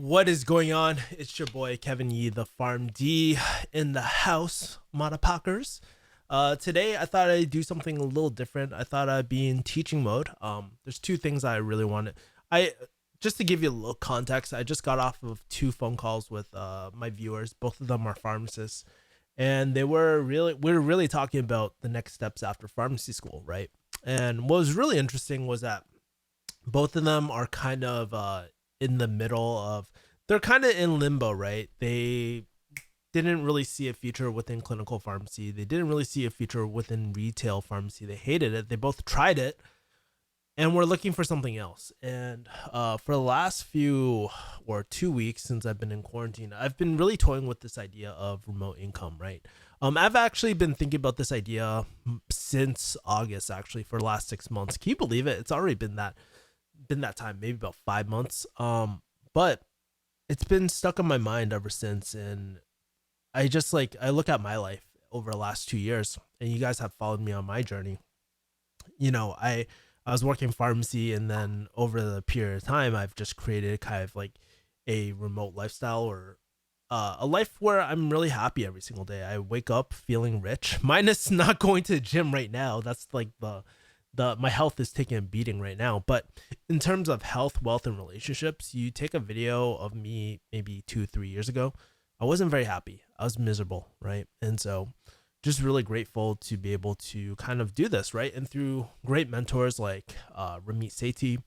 What is going on? It's your boy Kevin Yee, the Farm D in the house, motherfuckers. Today I thought I'd do something a little different. I thought I'd be in teaching mode. There's two things I really wanted. I Just to give you a little context, I just got off of two phone calls with my viewers. Both of them are pharmacists, and we were really talking about the next steps after pharmacy school, right? And what was really interesting was that both of them are kind of in the middle of, they're kind of in limbo, right? They didn't really see a future within clinical pharmacy. They didn't really see a future within retail pharmacy. They hated it. They both tried it and we're looking for something else. And for the last few or 2 weeks since I've been in quarantine, I've been really toying with this idea of remote income, right? I've actually been thinking about this idea since August, actually, for the last 6 months. Can you believe it? It's already been that time, maybe about 5 months. But it's been stuck in my mind ever since. And I look at my life over the last 2 years, and you guys have followed me on my journey. I was working pharmacy, and then over the period of time, I've just created kind of like a remote lifestyle, or a life where I'm really happy every single day. I wake up feeling rich, minus not going to the gym right now. That's like the my health is taking a beating right now. But in terms of health, wealth, and relationships, you take a video of me maybe 2 3 years ago, I wasn't very happy. I was miserable, right? And so just really grateful to be able to kind of do this, right? And through great mentors like Ramit Sethi,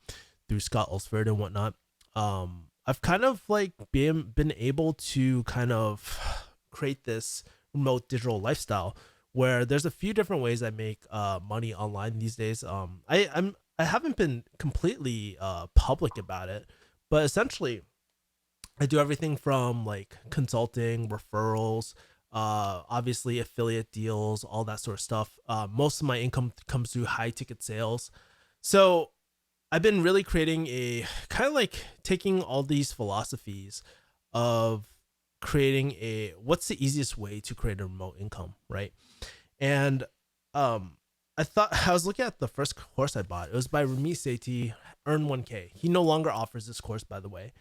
through Scott Ulsford and whatnot, I've kind of like been able to kind of create this remote digital lifestyle where there's a few different ways I make money online these days. I haven't been completely public about it, but essentially I do everything from like consulting, referrals, obviously affiliate deals, all that sort of stuff. Most of my income comes through high ticket sales. So I've been really creating a kind of like taking all these philosophies of creating a what's the easiest way to create a remote income, right? And I thought I was looking at the first course I bought. It was by Ramit Sethi, Earn 1K. He no longer offers this course, by the way.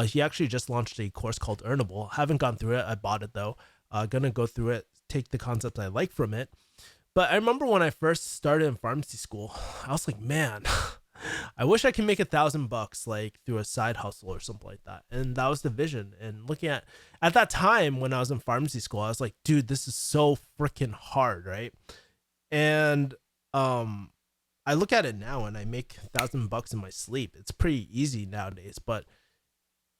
He actually just launched a course called Earnable. Haven't gone through it. I bought it though. Gonna go through it, take the concepts I like from it. But I remember when I first started in pharmacy school, I was like, man, I wish I could make $1,000 like through a side hustle or something like that. And that was the vision. And looking at that time when I was in pharmacy school, I was like, dude, this is so freaking hard, right? And I look at it now and I make $1,000 in my sleep. It's pretty easy nowadays, but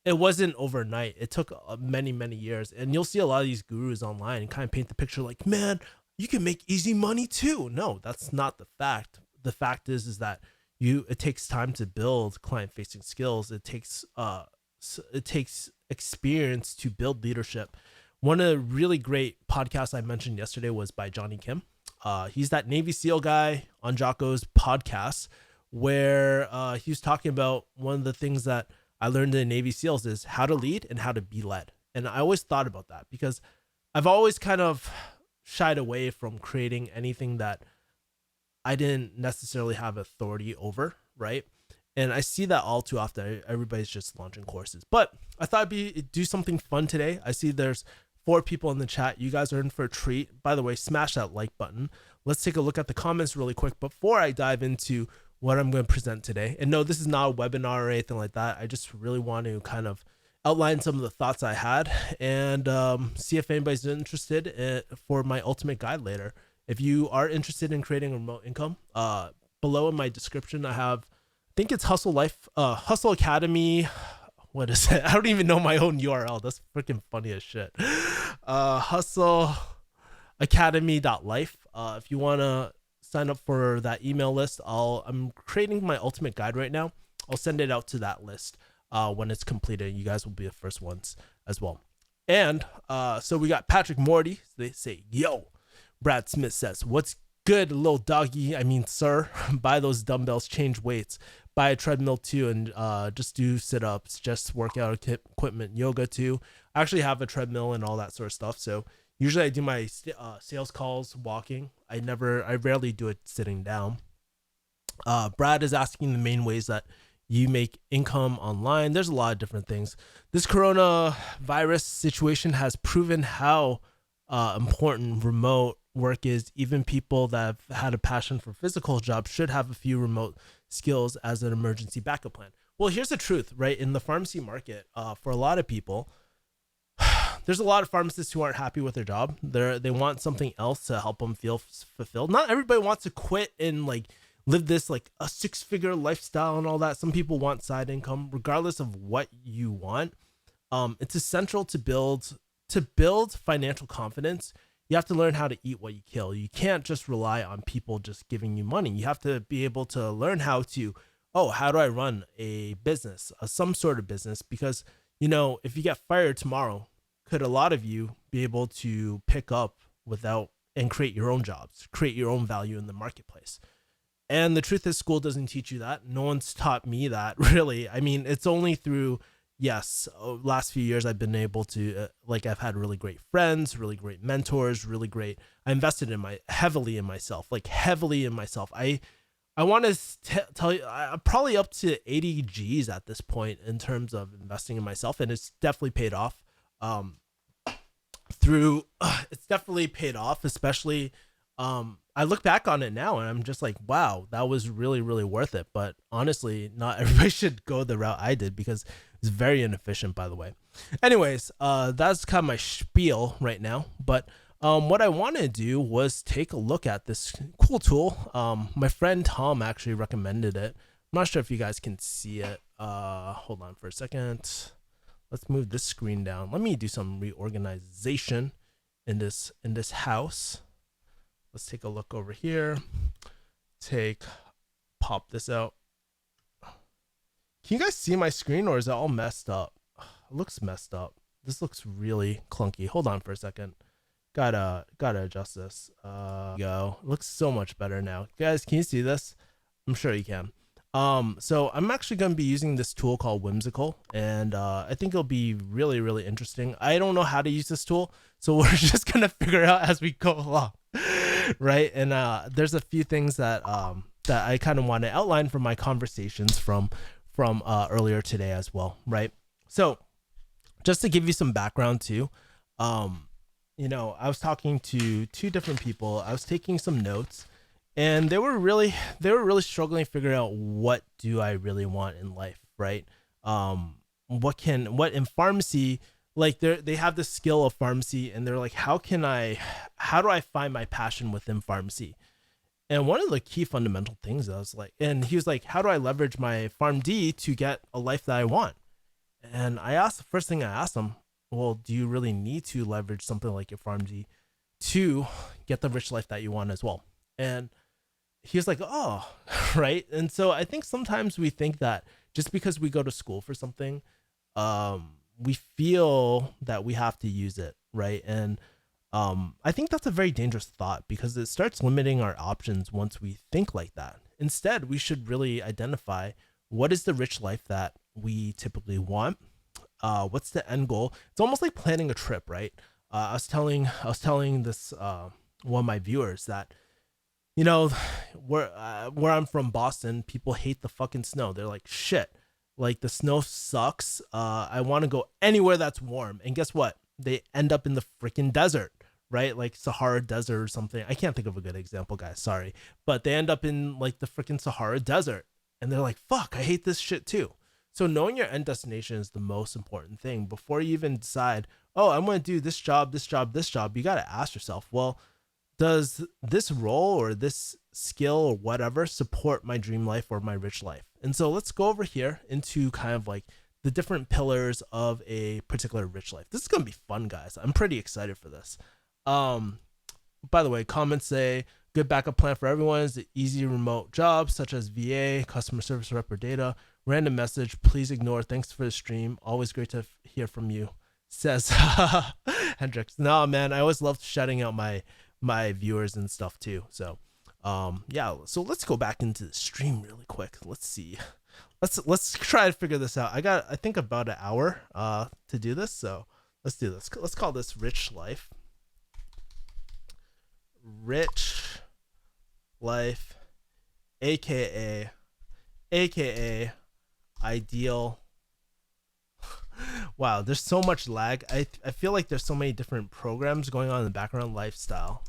it wasn't overnight. It took many years. And you'll see a lot of these gurus online and kind of paint the picture like, man, you can make easy money too. No, that's not the fact. The fact is that it takes time to build client facing skills. It takes experience to build leadership. One of the really great podcasts I mentioned yesterday was by Johnny Kim. He's that Navy SEAL guy on Jocko's podcast where he was talking about one of the things that I learned in Navy SEALs is how to lead and how to be led. And I always thought about that because I've always kind of shied away from creating anything that I didn't necessarily have authority over, right? And I see that all too often. Everybody's just launching courses. But I thought do something fun today. I see there's 4 people in the chat. You guys are in for a treat. By the way, smash that like button. Let's take a look at the comments really quick before I dive into what I'm going to present today. And no, this is not a webinar or anything like that. I just really want to kind of outline some of the thoughts I had and see if anybody's interested for my ultimate guide later. If you are interested in creating a remote income, below in my description, I think it's Hustle Academy. What is it? I don't even know my own URL. That's freaking funny as shit. Hustleacademy.life. If you want to sign up for that email list, I'm creating my ultimate guide right now. I'll send it out to that list when it's completed. You guys will be the first ones as well. And so we got Patrick Morty. They say, yo. Brad Smith says, what's good, little doggy? I mean, sir, buy those dumbbells, change weights, buy a treadmill too, and just do sit-ups, just workout equipment, yoga too. I actually have a treadmill and all that sort of stuff. So usually I do my sales calls walking. I rarely do it sitting down. Brad is asking the main ways that you make income online. There's a lot of different things. This coronavirus situation has proven how important remote work is. Even people that have had a passion for physical jobs should have a few remote skills as an emergency backup plan. Well, here's the truth, right? In the pharmacy market, for a lot of people, there's a lot of pharmacists who aren't happy with their job. They want something else to help them feel fulfilled. Not everybody wants to quit and like live this like a 6-figure lifestyle and all that. Some people want side income. Regardless of what you want, it's essential to build financial confidence. You have to learn how to eat what you kill. You can't just rely on people just giving you money. You have to be able to learn how to, how do I run a business, some sort of business? Because, if you get fired tomorrow, could a lot of you be able to pick up without and create your own jobs, create your own value in the marketplace? And the truth is, school doesn't teach you that. No one's taught me that, really. I mean, it's only through, last few years I've been able to, I've had really great friends, really great mentors, I invested heavily in myself. I want to tell you, I'm probably up to 80 G's at this point in terms of investing in myself, and it's definitely paid off. It's definitely paid off, especially I look back on it now and I'm just like, wow, that was really, really worth it. But honestly, not everybody should go the route I did because it's very inefficient, by the way. Anyways, that's kind of my spiel right now. But what I want to do was take a look at this cool tool. My friend Tom actually recommended it. I'm not sure if you guys can see it. Hold on for a second. Let's move this screen down. Let me do some reorganization in this house. Let's take a look over here. Pop this out. Can you guys see my screen, or is it all messed up? It looks messed up. This looks really clunky. Hold on for a second. Gotta adjust this. Go. It looks so much better now. Guys, can you see this? I'm sure you can. So I'm actually going to be using this tool called Whimsical, and I think it'll be really, really interesting. I don't know how to use this tool, so we're just going to figure it out as we go along, right? And there's a few things that I kind of want to outline from my conversations from earlier today as well, right? So just to give you some background too, I was talking to 2 different people. I was taking some notes. And they were really struggling to figure out, what do I really want in life, right? What in pharmacy, like they have the skill of pharmacy, and they're like, how do I find my passion within pharmacy? And one of the key fundamental things I was like, and he was like, how do I leverage my PharmD to get a life that I want? And the first thing I asked him, well, do you really need to leverage something like your PharmD to get the rich life that you want as well? And he was like, oh, right. And so I think sometimes we think that just because we go to school for something, we feel that we have to use it, right? And I think that's a very dangerous thought, because it starts limiting our options once we think like that. Instead, we should really identify, what is the rich life that we typically want? What's the end goal? It's almost like planning a trip, right? I was telling this one of my viewers that, where I'm from, Boston, people hate the fucking snow. They're like, shit, like the snow sucks. I want to go anywhere that's warm. And guess what? They end up in the freaking desert, right? Like Sahara Desert or something. I can't think of a good example, guys. Sorry. But they end up in like the freaking Sahara Desert. And they're like, fuck, I hate this shit too. So knowing your end destination is the most important thing. Before you even decide, I'm going to do this job, you got to ask yourself, well, does this role or this skill or whatever support my dream life or my rich life? And so let's go over here into kind of like the different pillars of a particular rich life. This is going to be fun, guys. I'm pretty excited for this. By the way, comments say, good backup plan for everyone is the easy remote jobs such as VA, customer service rep, or data. Random message, please ignore. Thanks for the stream. Always great to hear from you, says Hendrix. No, man, I always love shouting out my viewers and stuff too. So so let's go back into the stream really quick. Let's see. Let's try to figure this out. I think about an hour to do this, so let's do this. Let's call this Rich Life, aka ideal. Wow, there's so much lag. I feel like there's so many different programs going on in the background. Lifestyle.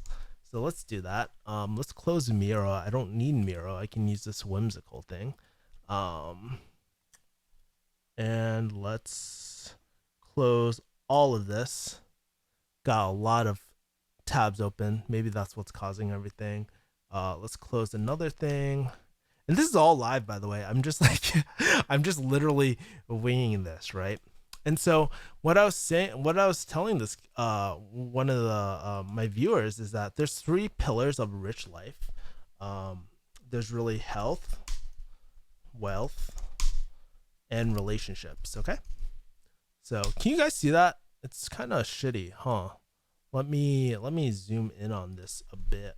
So let's do that. Let's close Miro. I don't need Miro. I can use this whimsical thing. Um, and let's close all of this. Got a lot of tabs open. Maybe that's what's causing everything. Let's close another thing. And this is all live, by the way. I'm just like, I'm just literally winging this, right? And so what I was saying, what I was telling this, one of the my viewers is that there's 3 pillars of a rich life. There's really health, wealth, and relationships. Okay. So can you guys see that? It's kind of shitty, huh? Let me zoom in on this a bit.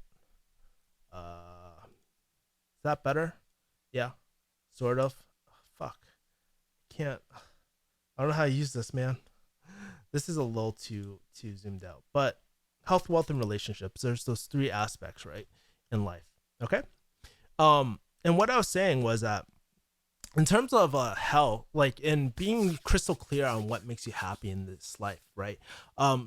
Is that better? Yeah, sort of. Fuck. Can't. I don't know how to use this, man. This is a little too zoomed out. But health, wealth, and relationships. There's those 3 aspects, right, in life. Okay. And what I was saying was that in terms of health, like in being crystal clear on what makes you happy in this life, right?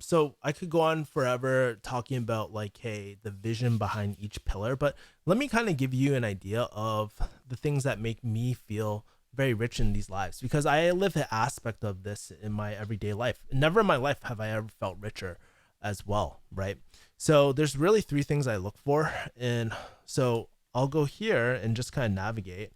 So I could go on forever talking about like, hey, the vision behind each pillar, but let me kind of give you an idea of the things that make me feel very rich in these lives, because I live an aspect of this in my everyday life. Never in my life have I ever felt richer as well, right? So there's really 3 things I look for, and so I'll go here and just kind of navigate.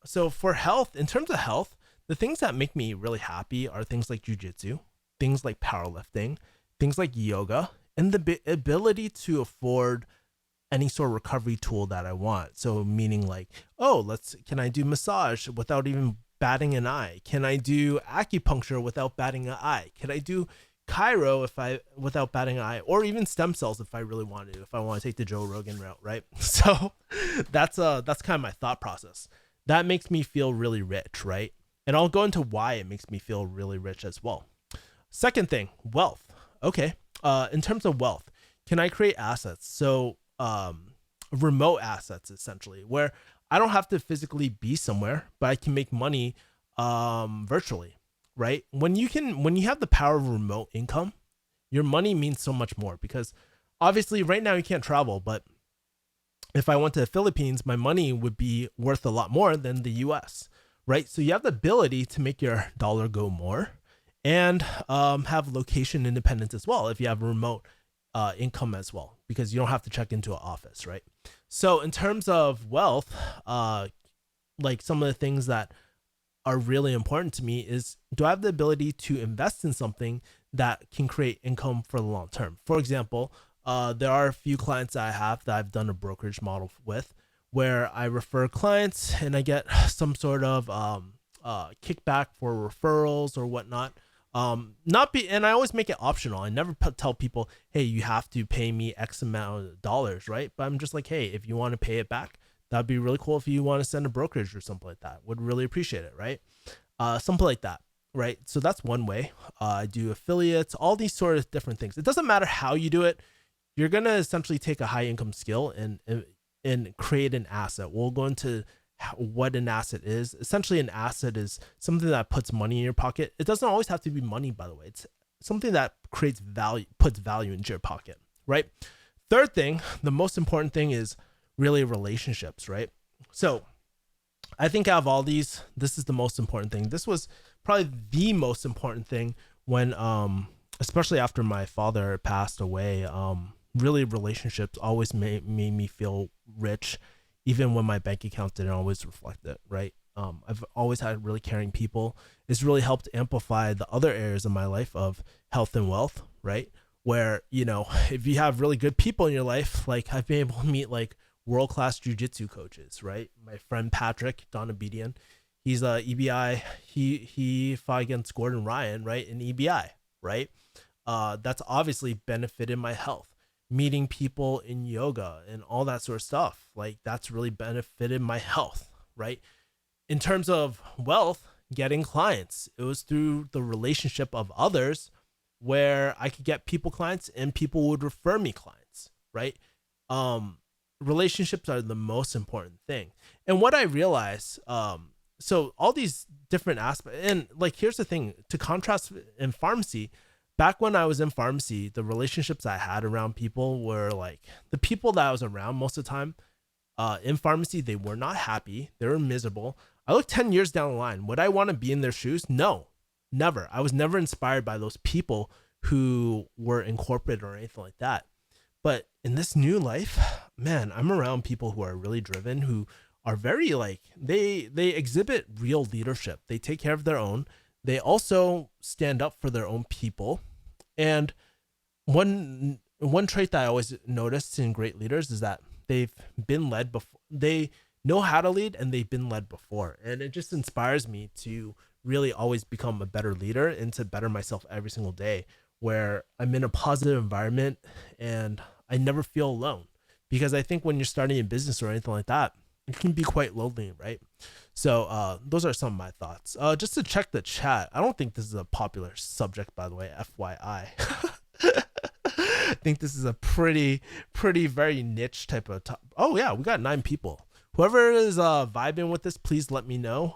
So for health, in terms of health, the things that make me really happy are things like jujitsu, things like powerlifting, things like yoga, and the ability to afford any sort of recovery tool that I want. So meaning like, oh, can I do massage without even batting an eye? Can I do acupuncture without batting an eye? Can I do chiro without batting an eye, or even stem cells if I really want to, if I want to take the Joe Rogan route, right? So that's kind of my thought process. That makes me feel really rich, right? And I'll go into why it makes me feel really rich as well. Second thing, wealth. Okay. In terms of wealth, can I create assets? So remote assets, essentially, where I don't have to physically be somewhere, but I can make money virtually, right? When you have the power of remote income, your money means so much more, because obviously right now you can't travel, but if I went to the Philippines, my money would be worth a lot more than the US, right? So you have the ability to make your dollar go more, and have location independence as well if you have remote income as well, because you don't have to check into an office, right? So in terms of wealth, like some of the things that are really important to me is, do I have the ability to invest in something that can create income for the long term? For example, there are a few clients that I have that I've done a brokerage model with, where I refer clients and I get some sort of kickback for referrals or whatnot. And I always make it optional. I never tell people, hey, you have to pay me X amount of dollars, right? But I'm just like, hey, if you want to pay it back, that'd be really cool. If you want to send a brokerage or something like that, would really appreciate it, right? Something like that, right? So that's one way. I do affiliates, all these sort of different things. It doesn't matter how you do it. You're going to essentially take a high income skill and create an asset. We'll go into what an asset is. Essentially, an asset is something that puts money in your pocket. It doesn't always have to be money, by the way. It's something that creates value, puts value into your pocket, right? Third thing, the most important thing is really relationships, right? So I think out of all these, this is the most important thing. This was probably the most important thing when, especially after my father passed away, really relationships always made me feel rich, even when my bank account didn't always reflect it, right? I've always had really caring people. It's really helped amplify the other areas of my life of health and wealth, right? Where, if you have really good people in your life, like I've been able to meet like world-class jujitsu coaches, right? My friend Patrick Donabedian, he's a EBI. He fought against Gordon Ryan, right? In EBI, right? That's obviously benefited my health. Meeting people in yoga and all that sort of stuff, like that's really benefited my health, right? In terms of wealth, getting clients, it was through the relationship of others where I could get people clients and people would refer me clients, right? Relationships are the most important thing. And what I realized so all these different aspects, and like here's the thing, to contrast in pharmacy, back when I was in pharmacy, the relationships I had around people were like the people that I was around most of the time in pharmacy, they were not happy. They were miserable. I look 10 years down the line. Would I want to be in their shoes? No, never. I was never inspired by those people who were in corporate or anything like that. But in this new life, man, I'm around people who are really driven, who are very like they exhibit real leadership. They take care of their own. They also stand up for their own people. And one trait that I always noticed in great leaders is that they've been led before. They know how to lead and they've been led before. And it just inspires me to really always become a better leader and to better myself every single day where I'm in a positive environment and I never feel alone. Because I think when you're starting a business or anything like that, it can be quite lonely, right? So those are some of my thoughts. Just to check the chat, I don't think this is a popular subject, by the way, FYI. I think this is a pretty, very niche type of top. Oh yeah, we got 9 people. Whoever is vibing with this, please let me know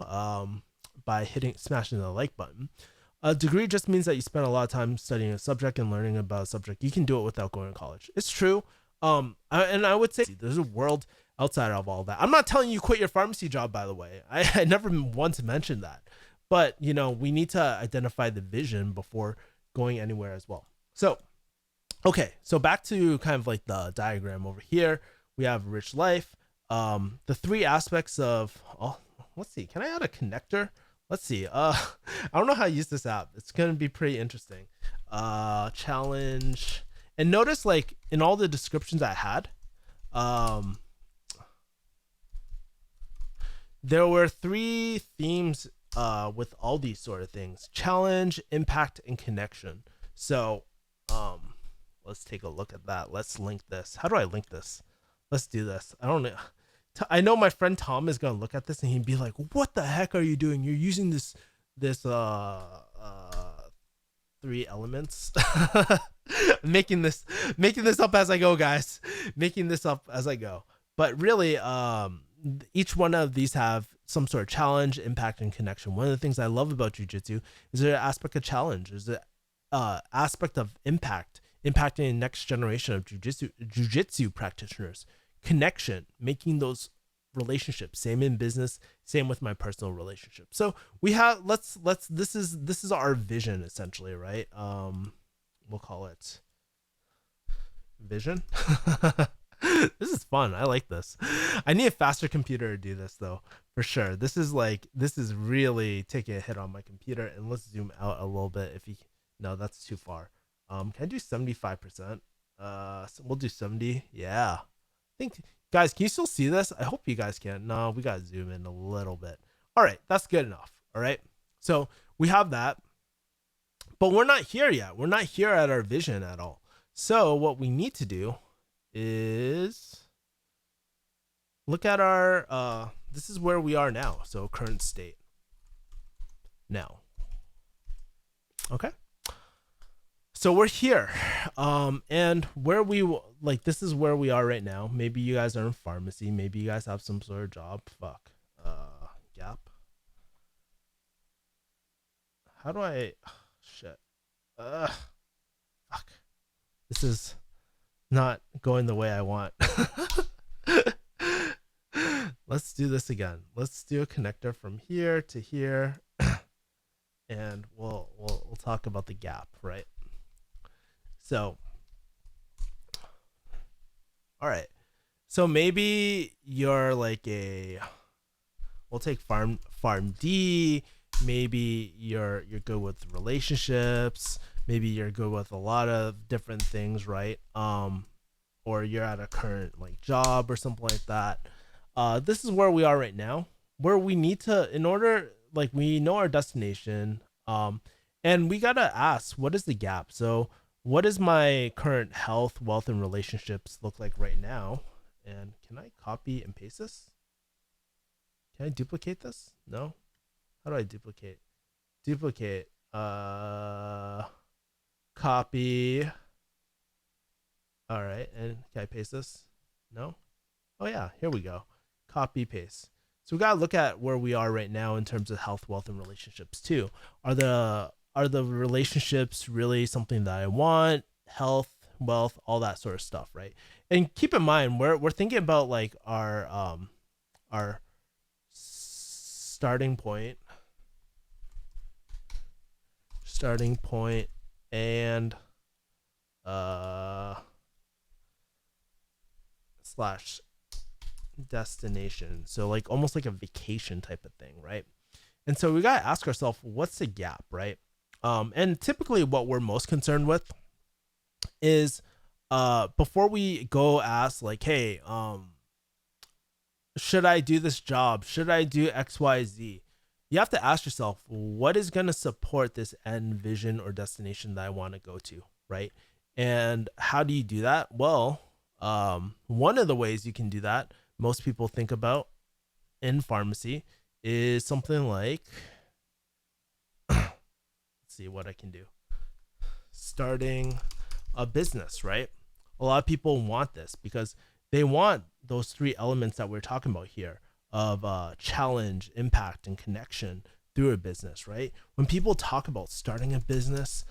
by smashing the like button. A degree just means that you spend a lot of time studying a subject and learning about a subject. You can do it without going to college. It's true. And I would say there's a world outside of all that. I'm not telling you quit your pharmacy job, by the way. I never once mentioned that. But, we need to identify the vision before going anywhere as well. So, okay. So back to kind of like the diagram over here. We have rich life. The 3 aspects of, let's see. Can I add a connector? Let's see. I don't know how to use this app. It's going to be pretty interesting. Challenge. And notice like in all the descriptions I had, there were 3 themes with all these sort of things: challenge, impact, and connection. So let's take a look at that. Let's link this. How do I link this? Let's do this. I don't know. I know my friend Tom is gonna look at this and he'd be like, "What the heck are you doing? You're using this 3 elements." making this up as I go, guys. Making this up as I go. But really, each one of these have some sort of challenge, impact, and connection. One of the things I love about jujitsu is there an aspect of challenge. There's an aspect of impact, impacting the next generation of jujitsu practitioners. Connection, making those relationships. Same in business, same with my personal relationship. So we have let's this is our vision essentially, right? We'll call it vision. This is fun. I like this. I need a faster computer to do this though, for sure. This is really taking a hit on my computer. And let's zoom out a little bit. No, that's too far. Can I do 75%? So we'll do 70. Yeah. I think, guys, can you still see this? I hope you guys can. No, we gotta zoom in a little bit. All right, that's good enough. All right. So we have that, but we're not here yet. We're not here at our vision at all. So what we need to do is look at our this is where we are now. So current state now. Okay. So we're here. And where this is where we are right now. Maybe you guys are in pharmacy, maybe you guys have some sort of job. Fuck. Gap. How do I shit. Fuck. This is not going the way I want. Let's do this again. Let's do a connector from here to here. And we'll talk about the gap, right? So all right. So maybe you're like we'll take farm D. Maybe you're good with relationships. Maybe you're good with a lot of different things, right? Or you're at a current like job or something like that. This is where we are right now, where we need to, in order, like, we know our destination, and we gotta ask, what is the gap? So what does my current health, wealth, and relationships look like right now? And can I copy and paste this? Can I duplicate this? No. How do I duplicate? Duplicate. Copy. All right. And can I paste this? No. Oh yeah. Here we go. Copy paste. So we gotta look at where we are right now in terms of health, wealth, and relationships too. Are the relationships really something that I want? Health, wealth, all that sort of stuff, right? And keep in mind, we're thinking about like our starting point and uh slash destination. So like almost like a vacation type of thing, right? And so we got to ask ourselves, what's the gap, right? And typically what we're most concerned with is before we go ask like, hey, should I do this job? Should I do XYZ? You have to ask yourself, what is going to support this end vision or destination that I want to go to, right? And how do you do that? Well, one of the ways you can do that, most people think about in pharmacy, is something like, let's see what I can do. Starting a business, right? A lot of people want this because they want those three elements that we're talking about here of challenge, impact, and connection through a business, right? When people talk about starting a business,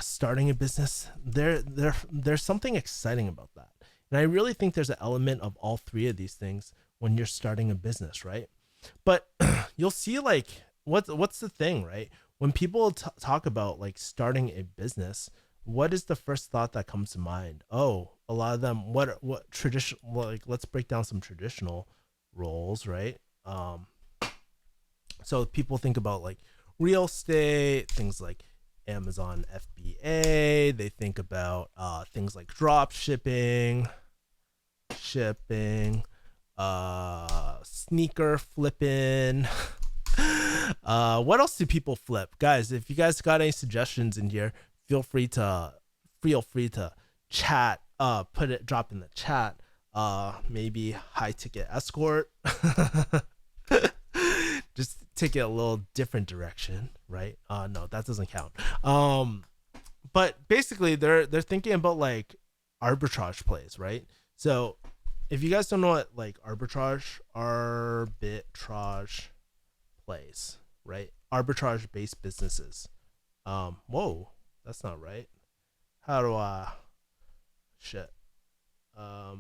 starting a business, there's something exciting about that. And I really think there's an element of all three of these things when you're starting a business, right? But you'll see like what's the thing, right? When people talk about like starting a business, what is the first thought that comes to mind? Oh, a lot of them, what traditional, like let's break down some traditional roles, right? So people think about like real estate, things like Amazon FBA. They think about things like drop shipping, sneaker flipping. What else do people flip, guys? If you guys got any suggestions in here, feel free to chat. Drop in the chat. Maybe high ticket escort. Just take it a little different direction, right? No, that doesn't count. But basically they're thinking about like arbitrage plays, right? So if you guys don't know what like arbitrage plays, right? Arbitrage based businesses. Whoa, that's not right. How do I shit? I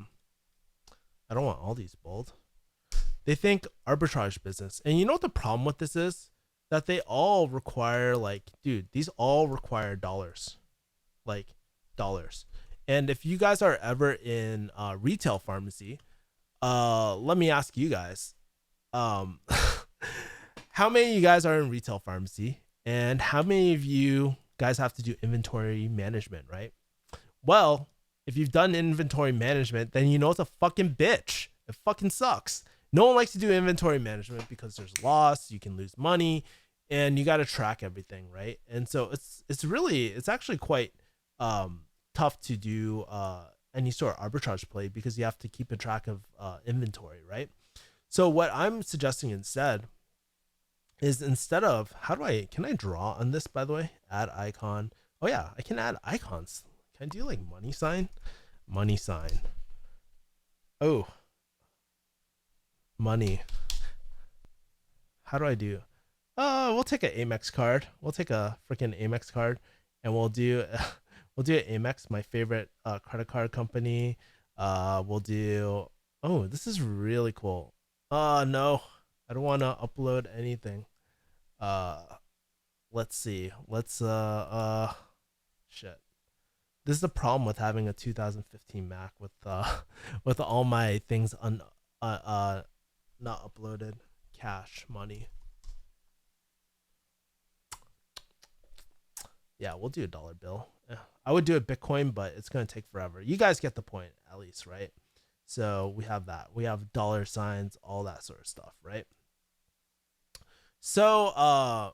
don't want all these bold. They think arbitrage business. And you know what the problem with this is? That they all require like, dude, these all require dollars. Like dollars. And if you guys are ever in retail pharmacy, let me ask you guys, how many of you guys are in retail pharmacy and how many of you guys have to do inventory management, right? Well, if you've done inventory management, then you know it's a fucking bitch. It fucking sucks. No one likes to do inventory management because there's loss, you can lose money, and you got to track everything, right? And so it's actually quite tough to do any sort of arbitrage play because you have to keep a track of inventory, right? So what I'm suggesting instead is can I draw on this, by the way? Add icon. Oh yeah, I can add icons. Can I do like money sign? Money sign. Oh, money. How do I do? We'll take an Amex card. We'll take a freaking Amex card, and we'll do an Amex, my favorite credit card company. We'll do. Oh, this is really cool. No, I don't want to upload anything. Let's see. Shit. This is the problem with having a 2015 Mac with all my things not uploaded. Cash money. Yeah, we'll do a dollar bill. I would do a Bitcoin, but it's gonna take forever. You guys get the point, at least, right? So we have that. We have dollar signs, all that sort of stuff, right? So I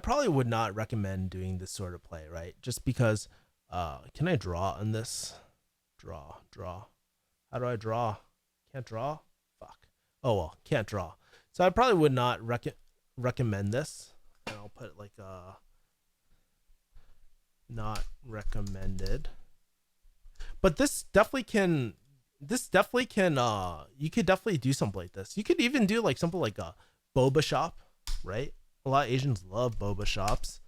probably would not recommend doing this sort of play, right? Just because can I draw on this? Draw. How do I draw? Can't draw? Fuck. Oh well, can't draw. So I probably would not recommend this. And I'll put like not recommended. But this definitely this definitely can you could definitely do something like this. You could even do like something like a boba shop, right? A lot of Asians love boba shops,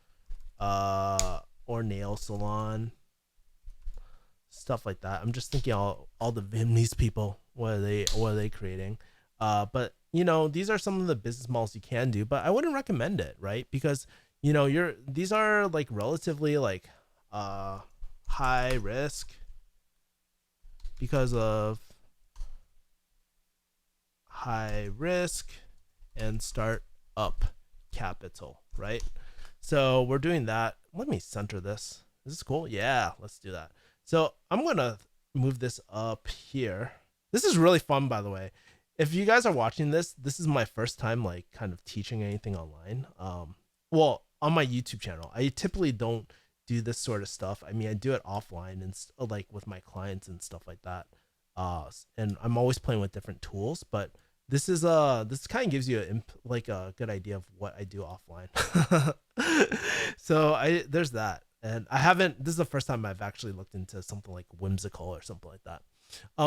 or nail salon, stuff like that. I'm just thinking all the Vietnamese people, what are they creating? But you know, these are some of the business models you can do, but I wouldn't recommend it, right? Because you know, you're these are like relatively like uh high risk because of high risk and start up capital, right? So we're doing that. Let me center this. Is this cool? Yeah, let's do that. So I'm gonna move this up here. This is really fun, by the way. If you guys are watching this, this is my first time like kind of teaching anything online. Well, on my YouTube channel, I typically don't do this sort of stuff. I mean, I do it offline and like with my clients and stuff like that. And I'm always playing with different tools, but this kind of gives you like a good idea of what I do offline. So I there's that, and I haven't. This is the first time I've actually looked into something like whimsical or something like that.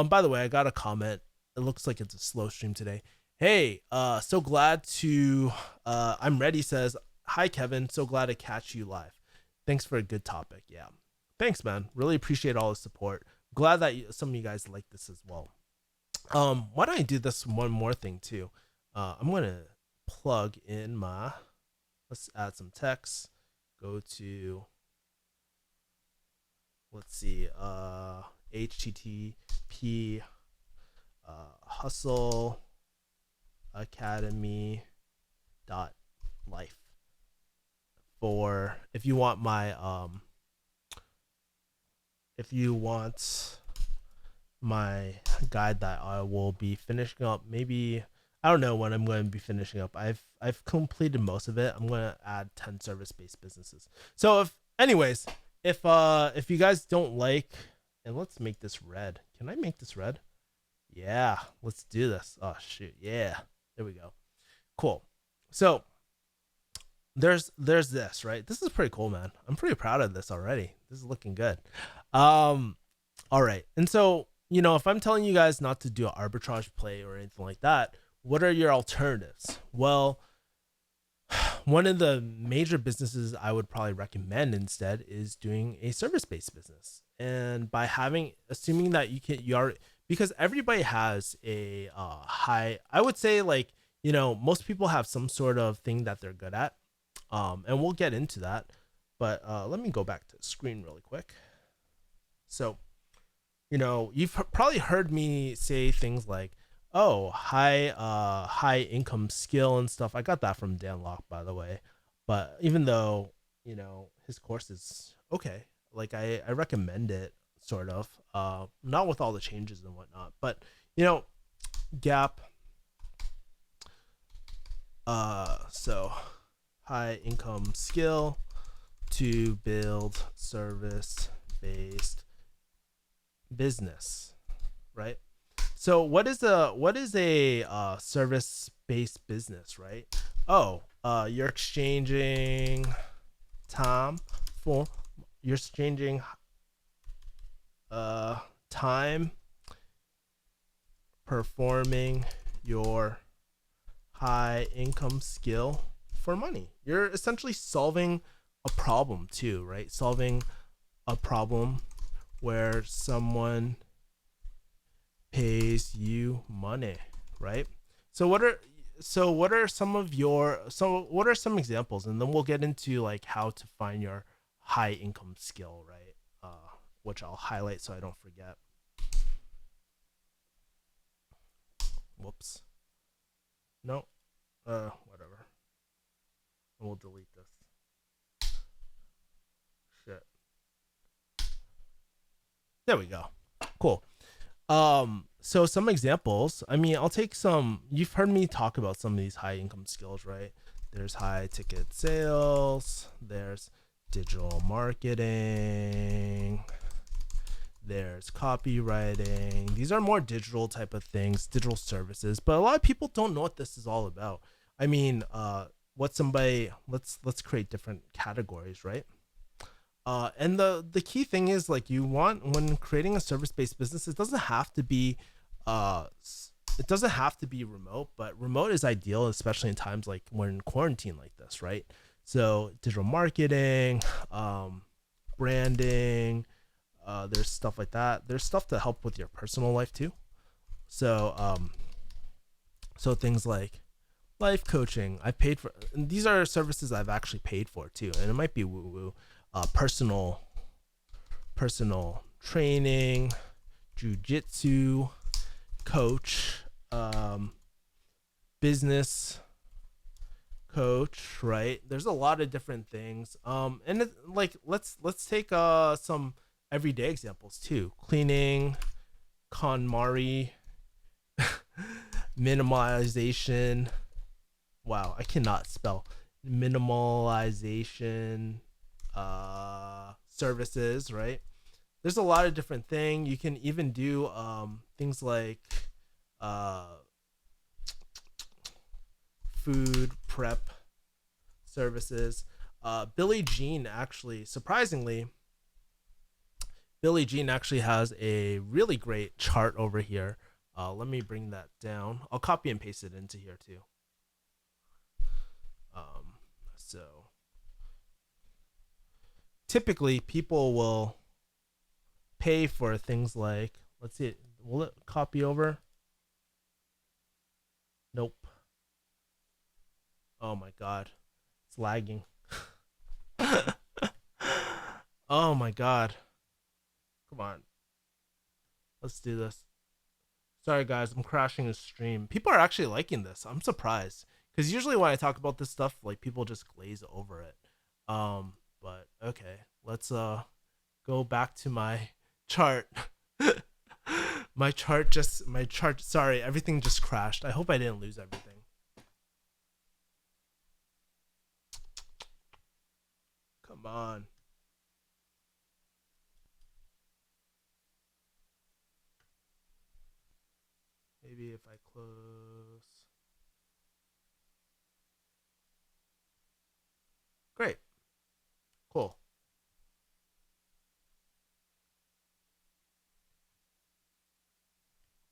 By the way, I got a comment. It looks like it's a slow stream today. Hey, so glad to. I'm ready. Says hi, Kevin. So glad to catch you live. Thanks for a good topic. Yeah, thanks, man. Really appreciate all the support. Glad that some of you guys like this as well. Why don't I do this one more thing too? I'm gonna plug in my. Let's add some text. Go to. Let's see. HTTP. Hustle Academy dot life for if you want my if you want my guide that I will be finishing up. Maybe I don't know when I'm going to be finishing up. I've completed most of it. I'm going to add 10 service-based businesses. So if you guys don't like, and let's make this red. Can I make this red? Yeah, let's do this. Oh shoot. Yeah. There we go. Cool. So there's this, right? This is pretty cool, man. I'm pretty proud of this already. This is looking good. Um all right. And so, you know, if I'm telling you guys not to do an arbitrage play or anything like that, what are your alternatives? Well, one of the major businesses I would probably recommend instead is doing a service-based business. And by assuming that you are, because everybody has a high, I would say, like, you know, most people have some sort of thing that they're good at. And we'll get into that. But let me go back to the screen really quick. So, you know, you've probably heard me say things like, oh, high income skill and stuff. I got that from Dan Locke, by the way. But even though, you know, his course is okay, like I recommend it sort of, not with all the changes and whatnot, but you know, Gap. So high income skill to build service based business, right? So what is a service based business, right? Oh, you're exchanging time for you're exchanging time performing your high income skill for money. You're essentially solving a problem too, right? Solving a problem where someone pays you money, right? So what are some examples, and then we'll get into like how to find your high income skill, right? Which I'll highlight so I don't forget. Whoops. No. Whatever. And we'll delete this. Shit. There we go. Cool. So some examples. I mean, I'll take some. You've heard me talk about some of these high income skills, right? There's high ticket sales. There's digital marketing. There's copywriting. These are more digital type of things, digital services. But a lot of people don't know what this is all about. I mean, let's create different categories, right? And the key thing is, like, you want, when creating a service-based business, it doesn't have to be it doesn't have to be remote, but remote is ideal, especially in times like when in quarantine like this, right? So digital marketing, branding, there's stuff like that. There's stuff to help with your personal life too. So so things like life coaching. I paid for, and these are services I've actually paid for too, and it might be woo woo. Personal training, jujitsu coach, um, business coach, right? There's a lot of different things. And it, like, let's take some everyday examples too. Cleaning, KonMari, minimalization. Wow, I cannot spell. Minimalization services, right? There's a lot of different things. You can even do things like uh, food prep services. Billie Jean actually, surprisingly, Billie Jean actually has a really great chart over here. Let me bring that down. I'll copy and paste it into here too. Um, so typically people will pay for things like, let's see, will it copy over? Nope. Oh my god, it's lagging. Oh my god, come on, let's do this. Sorry guys, I'm crashing the stream. People are actually liking this. I'm surprised, because usually when I talk about this stuff, like, people just glaze over it. But okay, let's go back to my chart. My chart, sorry, everything just crashed. I hope I didn't lose everything. Come on. Maybe if I close. Great. Cool.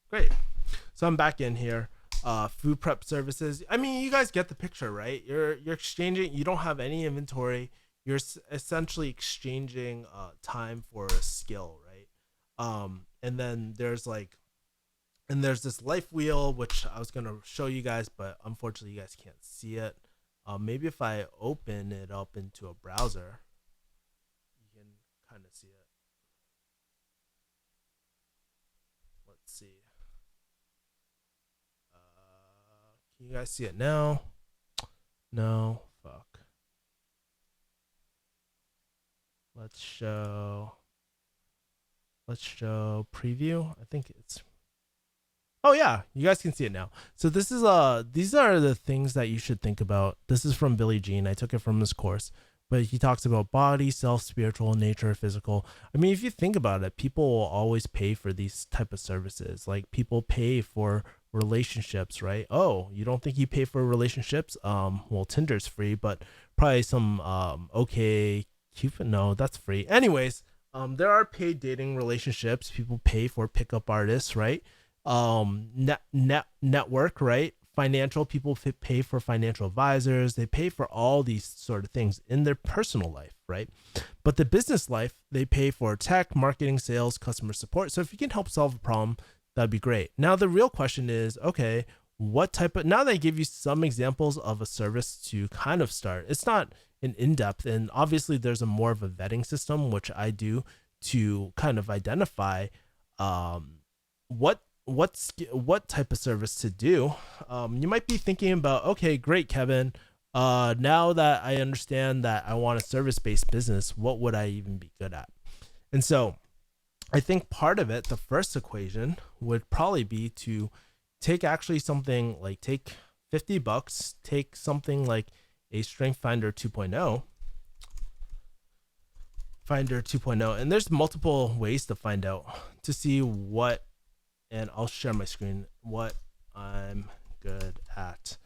Great. So I'm back in here. Food prep services. I mean, you guys get the picture, right? You're exchanging. You don't have any inventory. You're essentially exchanging time for a skill, right? And then there's like, and there's this life wheel, which I was gonna show you guys, but unfortunately you guys can't see it. Maybe if I open it up into a browser, you can kind of see it. Let's see. Can you guys see it now? No. Fuck. Let's show. Let's show preview. I think it's. Oh yeah, you guys can see it now. So this is these are the things that you should think about. This is from Billy Jean. I took it from this course. But he talks about body, self, spiritual, nature, physical. I mean, if you think about it, people will always pay for these type of services. Like, people pay for relationships, right? Oh, you don't think you pay for relationships? Well, Tinder's free, but probably some okay Cupid. No, that's free. Anyways, there are paid dating relationships. People pay for pickup artists, right? Network, right? Financial, people pay for financial advisors. They pay for all these sort of things in their personal life, right? But the business life, they pay for tech, marketing, sales, customer support. So if you can help solve a problem, that'd be great. Now the real question is, okay, what type of, now that I give you some examples of a service to kind of start, it's not an in-depth, and obviously there's a more of a vetting system, which I do to kind of identify um, what what type of service to do. You might be thinking about, okay, great, Kevin. Now that I understand that I want a service-based business, what would I even be good at? And so I think part of it, the first equation, would probably be to take actually something like, take $50, take something like a Strength Finder 2.0, and there's multiple ways to find out, to see what, and I'll share my screen, what I'm good at.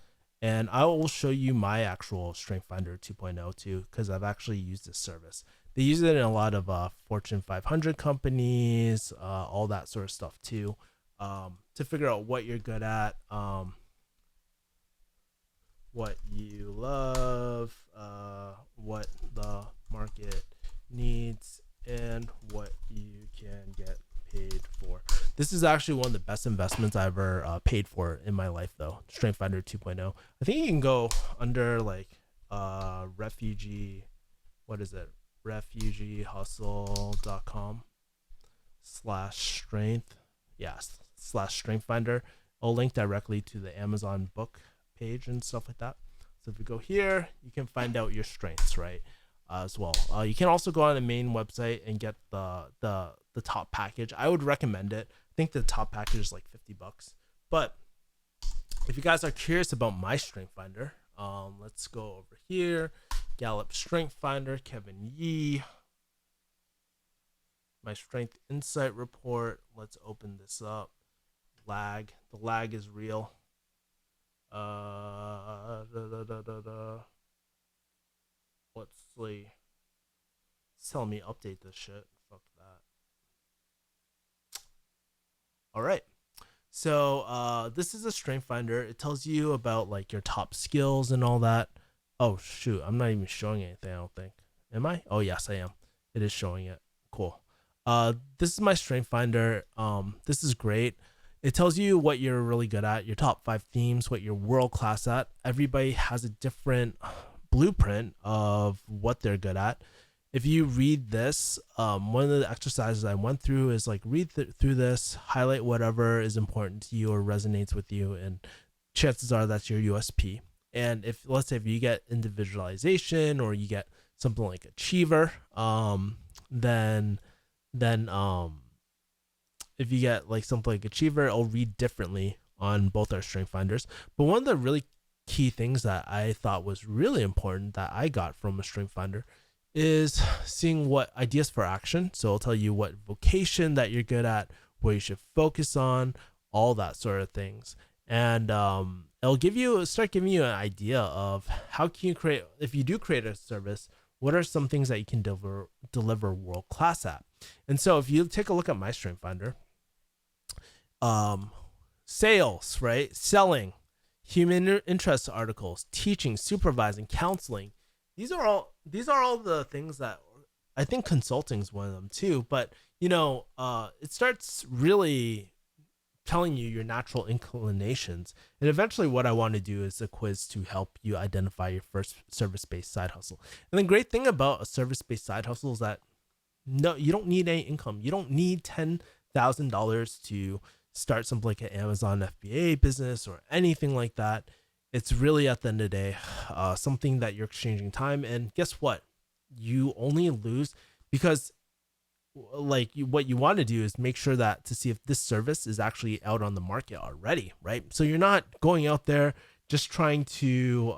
And I will show you my actual Strength Finder 2.0 too, because I've actually used this service. They use it in a lot of Fortune 500 companies, all that sort of stuff too, to figure out what you're good at, what you love, what the market needs, and what you can get paid for. This is actually one of the best investments I ever paid for in my life, though. Strength Finder 2.0. I think you can go under like refugee. What is it? refugeehustle.com/strength. Yes, /strength finder. I'll link directly to the Amazon book page and stuff like that. So if you go here, you can find out your strengths, right? As well. You can also go on the main website and get the top package. I would recommend it. I think the top package is like $50. But if you guys are curious about my strength finder, let's go over here. Gallup Strength Finder, Kevin Yee. My Strength Insight Report. Let's open this up. Lag. The lag is real. Let's see. It's telling me update this shit. Fuck that. All right. So this is a strength finder. It tells you about like your top skills and all that. Oh shoot, I'm not even showing anything, I don't think. Am I? Oh yes, I am. It is showing it. Cool. This is my strength finder. This is great. It tells you what you're really good at, your top 5 themes, what you're world class at. Everybody has a different blueprint of what they're good at. If you read this, one of the exercises I went through is like read through this, highlight whatever is important to you or resonates with you, and chances are that's your USP. And if let's say if you get individualization or you get something like achiever, then if you get like something like achiever, it'll read differently on both our strength finders. But one of the really key things that I thought was really important that I got from a strength finder is seeing what ideas for action. So it'll tell you what vocation that you're good at, where you should focus on, all that sort of things. And it'll start giving you an idea of how can you create, if you do create a service, what are some things that you can deliver world class at. And so if you take a look at my strength finder, sales, right? Selling, human interest articles, teaching, supervising, counseling. These are all the things that I think consulting is one of them too. But it starts really telling you your natural inclinations. And eventually what I want to do is a quiz to help you identify your first service-based side hustle. And the great thing about a service-based side hustle is that no, you don't need any income. You don't need $10,000 to start something like an Amazon FBA business or anything like that. It's really at the end of the day, something that you're exchanging time. And guess what? You only lose because what you want to do is make sure that to see if this service is actually out on the market already, right? So you're not going out there just trying to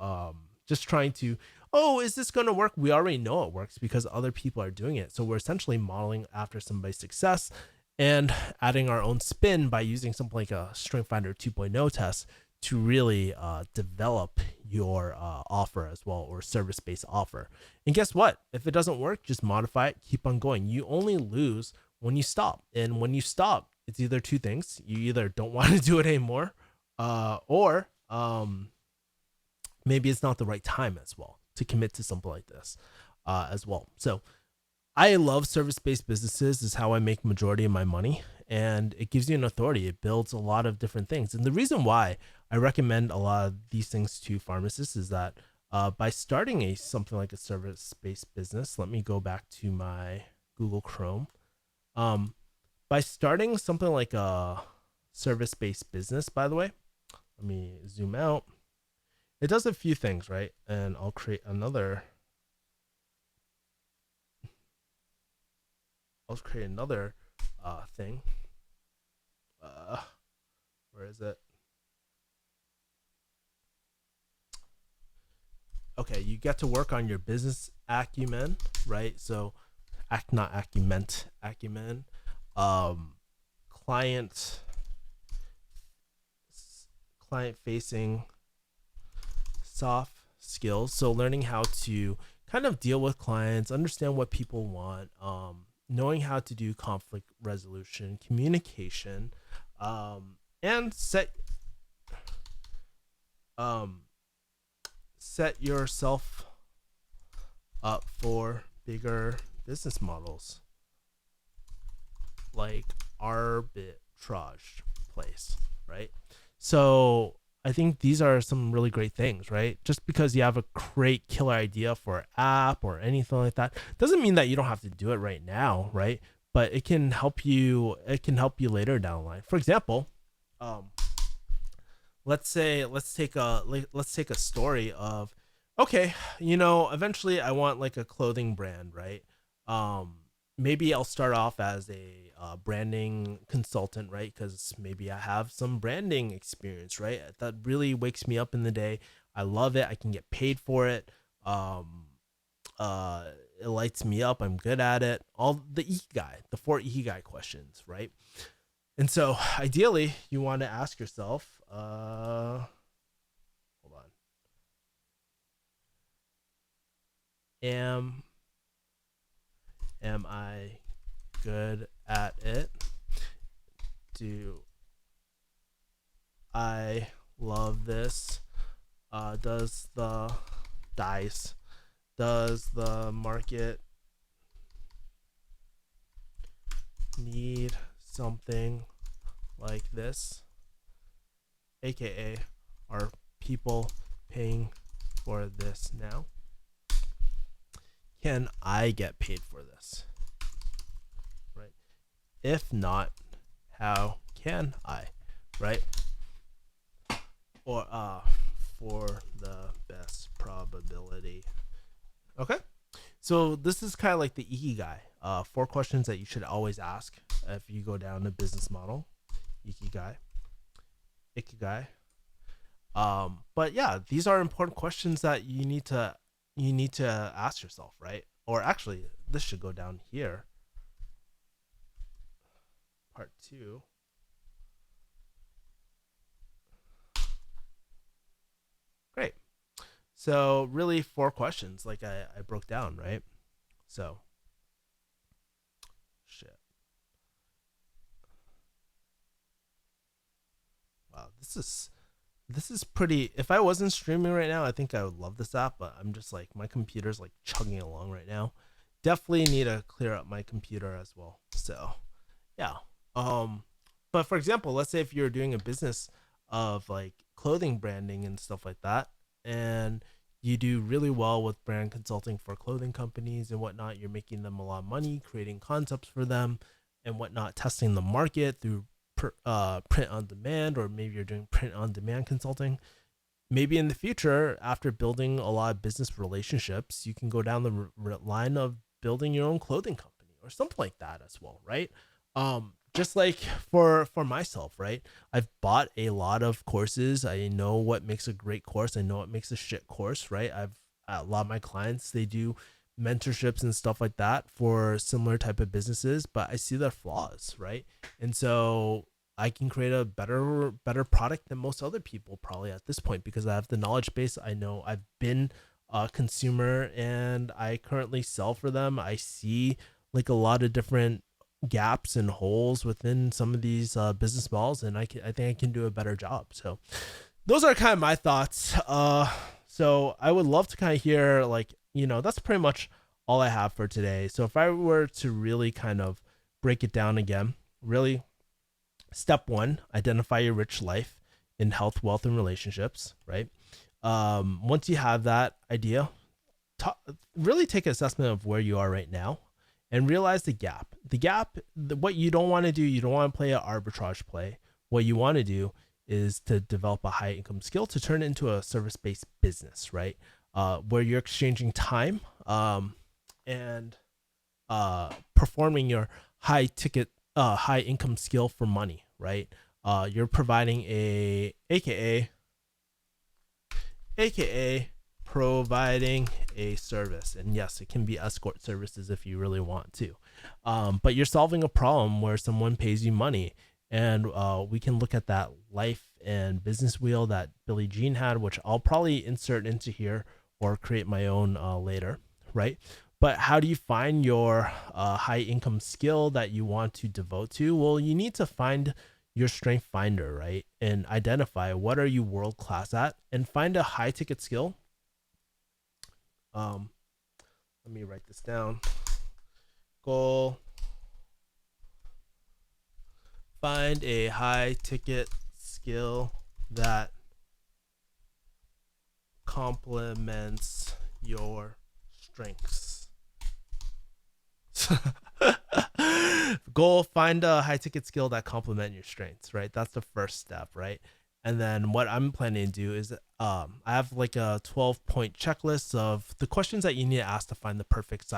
oh, is this going to work? We already know it works because other people are doing it. So we're essentially modeling after somebody's success and adding our own spin by using something like a Strength Finder 2.0 test to really develop your offer as well, or service-based offer. And guess what? If it doesn't work, just modify it, keep on going. You only lose when you stop. And when you stop, it's either two things. You either don't want to do it anymore, or maybe it's not the right time as well to commit to something like this as well. So I love service-based businesses. Is how I make majority of my money, and it gives you an authority. It builds a lot of different things. And the reason why I recommend a lot of these things to pharmacists is that by starting something like a service-based business, let me go back to my Google Chrome. By starting something like a service-based business, by the way, let me zoom out. It does a few things, right? And I'll create another. Thing. Where is it? Okay, you get to work on your business acumen, right? So, acumen. Client facing soft skills. So learning how to kind of deal with clients, understand what people want, knowing how to do conflict resolution, communication, and um, set yourself up for bigger business models like arbitrage place, right? So I think these are some really great things, right? Just because you have a great killer idea for an app or anything like that doesn't mean that you don't have to do it right now, right? But it can help you. It can help you later down the line. For example, um, let's say let's take a story of, okay, eventually I want like a clothing brand, right? um Maybe I'll start off as a branding consultant, right? Because maybe I have some branding experience, right? That really wakes me up in the day. I love it. I can get paid for it. um uh it lights me up. I'm good at it. All the ikigai, the four ikigai questions, right? And so ideally you want to ask yourself, hold on, am am I good at it? Do I love this? Does the dice, does the market need something like this? AKA, are people paying for this now? Can I get paid for this? Right? If not, how can I? Right? Or for the best probability. Okay? So this is kind of like the ikigai. Four questions that you should always ask if you go down a business model. Ikigai. Ikigai. But yeah, these are important questions that you need to ask yourself, right? Or actually, this should go down here. Part 2. Great. So really four questions like I broke down, right? So shit. Wow, this is pretty. If I wasn't streaming right now, I think I would love this app, but I'm just like, my computer's like chugging along right now. Definitely need to clear up my computer as well. So yeah. Um but for example, let's say if you're doing a business of like clothing branding and stuff like that, and you do really well with brand consulting for clothing companies and whatnot, you're making them a lot of money, creating concepts for them and whatnot, testing the market through print on demand, or maybe you're doing print on demand consulting. Maybe in the future, after building a lot of business relationships, you can go down the line of building your own clothing company or something like that as well, right? Just like for myself, right? I've bought a lot of courses. I know what makes a great course. I know what makes a shit course, right? I've A lot of my clients, they do mentorships and stuff like that for similar type of businesses, but I see their flaws, right? And so I can create a better product than most other people probably at this point, because I have the knowledge base. I know I've been a consumer and I currently sell for them. I see like a lot of different gaps and holes within some of these business models, and I think I can do a better job. So those are kind of my thoughts. So I would love to kind of hear, like, that's pretty much all I have for today. So if I were to really kind of break it down again, really, step one, identify your rich life in health, wealth, and relationships, right? Once you have that idea, really take an assessment of where you are right now and realize the gap. What you don't want to do, you don't want to play an arbitrage play. What you want to do is to develop a high income skill to turn it into a service based business, right? Where you're exchanging time and performing your high income skill for money, right? You're providing AKA providing a service. And yes, it can be escort services if you really want to. But you're solving a problem where someone pays you money. And we can look at that life and business wheel that Billie Jean had, which I'll probably insert into here or create my own later right? But how do you find your high income skill that you want to devote to? Well, you need to find your strength finder, right? And identify what are you world class at, and find a high ticket skill. Um, let me write this down. Goal: find a high ticket skill that complements your strengths. Goal: find a high ticket skill that complement your strengths, right? That's the first step, right? And then what I'm planning to do is I have like a 12-point checklist of the questions that you need to ask to find the perfect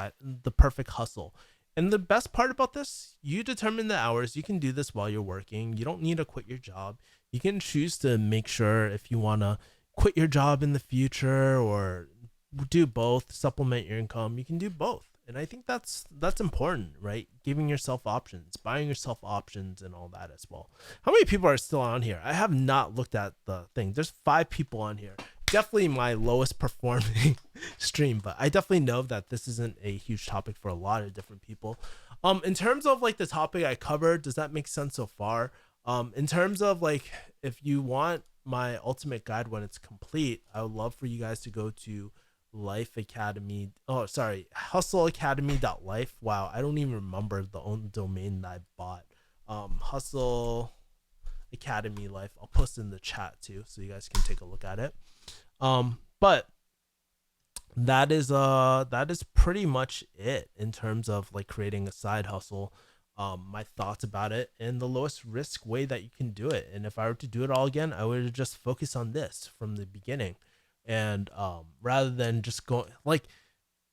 hustle. And the best part about this, you determine the hours. You can do this while you're working. You don't need to quit your job. You can choose to make sure if you want to quit your job in the future or do both, supplement your income. You can do both. And I think that's important, right? Giving yourself options, buying yourself options and all that as well. How many people are still on here? I have not looked at the thing. There's 5 people on here. Definitely my lowest performing stream, but I definitely know that this isn't a huge topic for a lot of different people. In terms of like the topic I covered, does that make sense so far? In terms of like, if you want my ultimate guide when it's complete, I would love for you guys to go to hustleacademy.life. Wow, I don't even remember the own domain that I bought. Hustle Academy Life. I'll post in the chat too, so you guys can take a look at it. But that is pretty much it in terms of like creating a side hustle. My thoughts about it and the lowest risk way that you can do it. And if I were to do it all again, I would just focus on this from the beginning. And rather than just going like,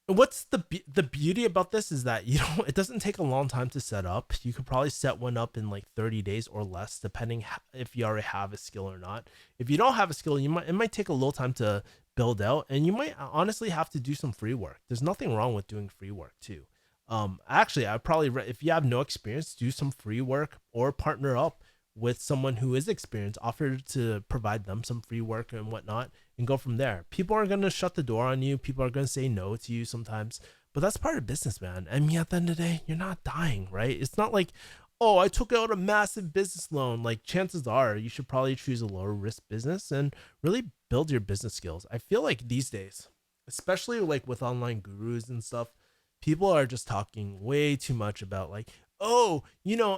what's the beauty about this is that it doesn't take a long time to set up. You could probably set one up in like 30 days or less, depending if you already have a skill or not. If you don't have a skill, it might take a little time to build out, and you might honestly have to do some free work. There's nothing wrong with doing free work too. Actually, I'd probably if you have no experience, do some free work or partner up with someone who is experienced, offer to provide them some free work and whatnot, and go from there. People are going to shut the door on you. People are going to say no to you sometimes, but that's part of business, man. I mean, at the end of the day, you're not dying, right? It's not like, oh, I took out a massive business loan. Like, chances are you should probably choose a lower risk business and really build your business skills. I feel like these days, especially like with online gurus and stuff, people are just talking way too much about like, oh,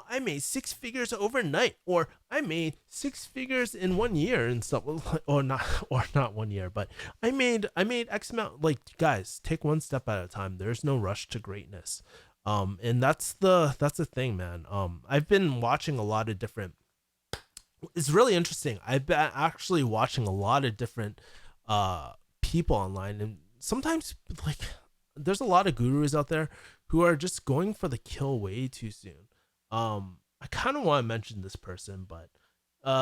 I made 6 figures overnight, or I made 6 figures in 1 year and stuff, or not 1 year, but I made X amount. Like, guys, take one step at a time. There's no rush to greatness. And that's the thing, man. I've been watching a lot of different. It's really interesting. I've been actually watching a lot of different people online, and sometimes like there's a lot of gurus out there who are just going for the kill way too soon. I kind of want to mention this person, but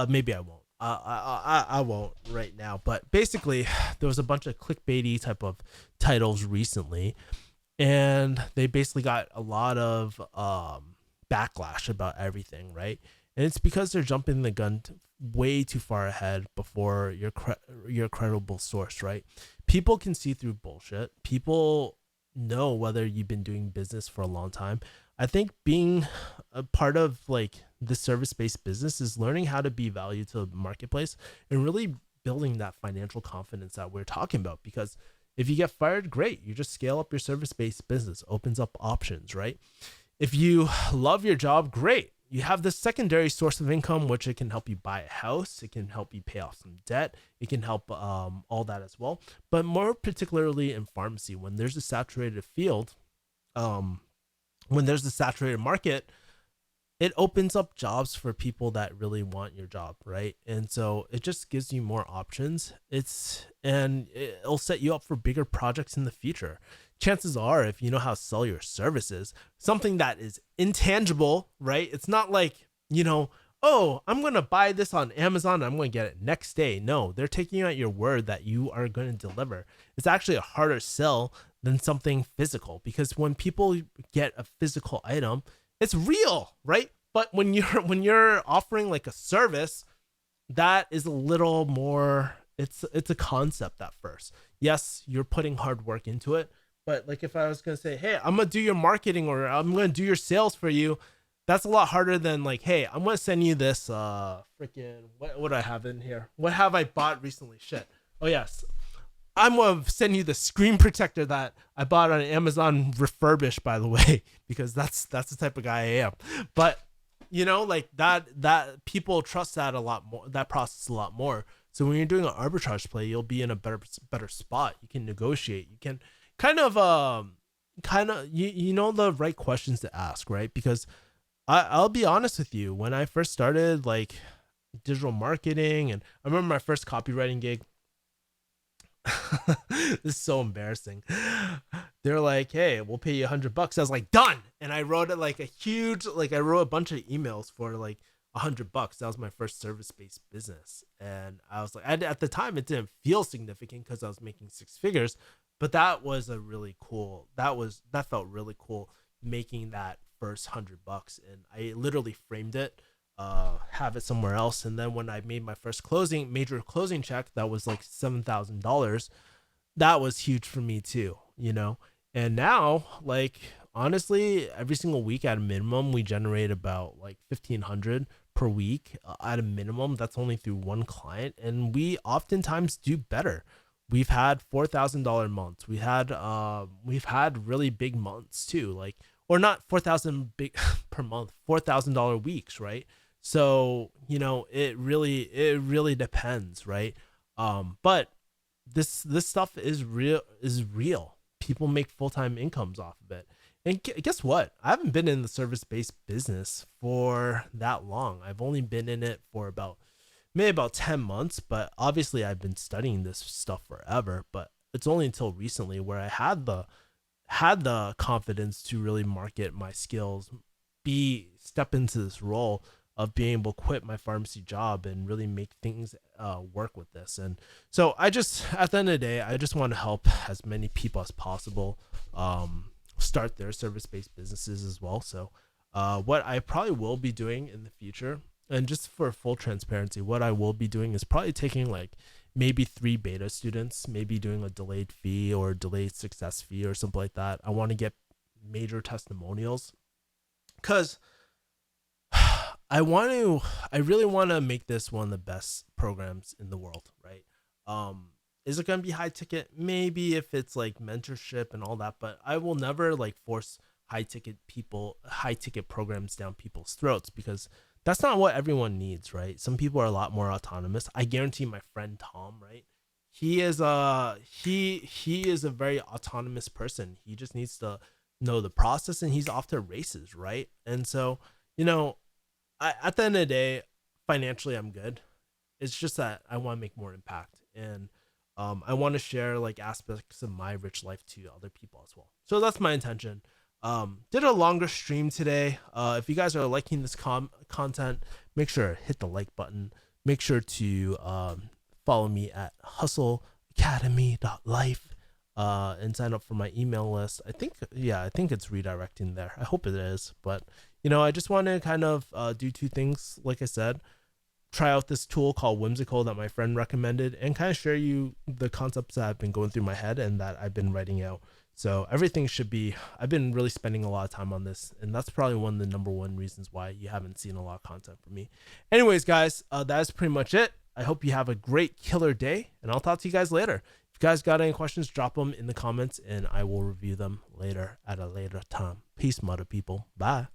maybe I won't. I won't right now. But basically, there was a bunch of clickbaity type of titles recently, and they basically got a lot of backlash about everything, right? And it's because they're jumping the gun way too far ahead before your credible source, right? People can see through bullshit. People know whether you've been doing business for a long time. I think being a part of like the service-based business is learning how to be value to the marketplace and really building that financial confidence that we're talking about. Because if you get fired, great. You just scale up your service-based business, opens up options, right? If you love your job, great. You have this secondary source of income, which it can help you buy a house. It can help you pay off some debt. It can help all that as well. But more particularly in pharmacy, when there's a saturated field, when there's a saturated market, it opens up jobs for people that really want your job, right? And so it just gives you more options. It'll set you up for bigger projects in the future. Chances are, if you know how to sell your services, something that is intangible, right? It's not like, oh, I'm going to buy this on Amazon and I'm going to get it next day. No, they're taking you at your word that you are going to deliver. It's actually a harder sell than something physical, because when people get a physical item, it's real, right? But when you're offering like a service, that is a little more, it's a concept at first. Yes, you're putting hard work into it, But like if I was gonna say, hey, I'm gonna do your marketing or I'm gonna do your sales for you, that's a lot harder than like, hey, I'm gonna send you this freaking what do I have in here? What have I bought recently? Shit. Oh yes. I'm gonna send you the screen protector that I bought on Amazon refurbished, by the way, because that's the type of guy I am. But like that people trust that a lot more, that process a lot more. So when you're doing an arbitrage play, you'll be in a better spot. You can negotiate. You can kind of you know the right questions to ask, right? Because I'll be honest with you, when I first started like digital marketing, and I remember my first copywriting gig. This is so embarrassing. They're like, hey, we'll pay you $100. I was like, done. And I wrote it like a huge, like I wrote a bunch of emails for like $100. That was my first service-based business. And I was like, at the time it didn't feel significant because I was making six figures, but that was a really cool, that felt really cool, making that first $100. And I literally framed it, have it somewhere else. And then when I made my first major closing check, that was like $7,000. That was huge for me too. And now, like, honestly, every single week at a minimum, we generate about like 1,500 per week at a minimum. That's only through one client. And we oftentimes do better. We've had $4,000 months. We've had really big months too. Like, or not 4,000 big per month, $4,000 weeks, right? So, it really depends, right? But this stuff is real. People make full-time incomes off of it. And guess what? I haven't been in the service-based business for that long. I've only been in it for maybe about 10 months, but obviously I've been studying this stuff forever, but it's only until recently where I had the confidence to really market my skills, step into this role of being able to quit my pharmacy job and really make things work with this. And so at the end of the day, I just want to help as many people as possible start their service-based businesses as well. So what I probably will be doing in the future, and just for full transparency, what I will be doing is probably taking like maybe 3 beta students, maybe doing a delayed fee or delayed success fee or something like that. I want to get major testimonials because I really want to make this one of the best programs in the world, right? Is it going to be high ticket? Maybe, if it's like mentorship and all that, but I will never like force high ticket programs down people's throats, because that's not what everyone needs, right? Some people are a lot more autonomous. I guarantee my friend Tom, right? He is a very autonomous person. He just needs to know the process, and he's off to races, right? And so, at the end of the day, financially, I'm good. It's just that I want to make more impact, and I want to share like aspects of my rich life to other people as well. So that's my intention. Did a longer stream today. If you guys are liking this content, make sure to hit the like button. Make sure to follow me at hustleacademy.life and sign up for my email list. I think it's redirecting there. I hope it is. But I just want to kind of do 2 things. Like I said, try out this tool called Whimsical that my friend recommended, and kind of share you the concepts that have been going through my head and that I've been writing out. So everything I've been really spending a lot of time on this, and that's probably one of the number one reasons why you haven't seen a lot of content from me. Anyways, guys, that is pretty much it. I hope you have a great killer day, and I'll talk to you guys later. If you guys got any questions, drop them in the comments, and I will review them later at a later time. Peace, mother people. Bye.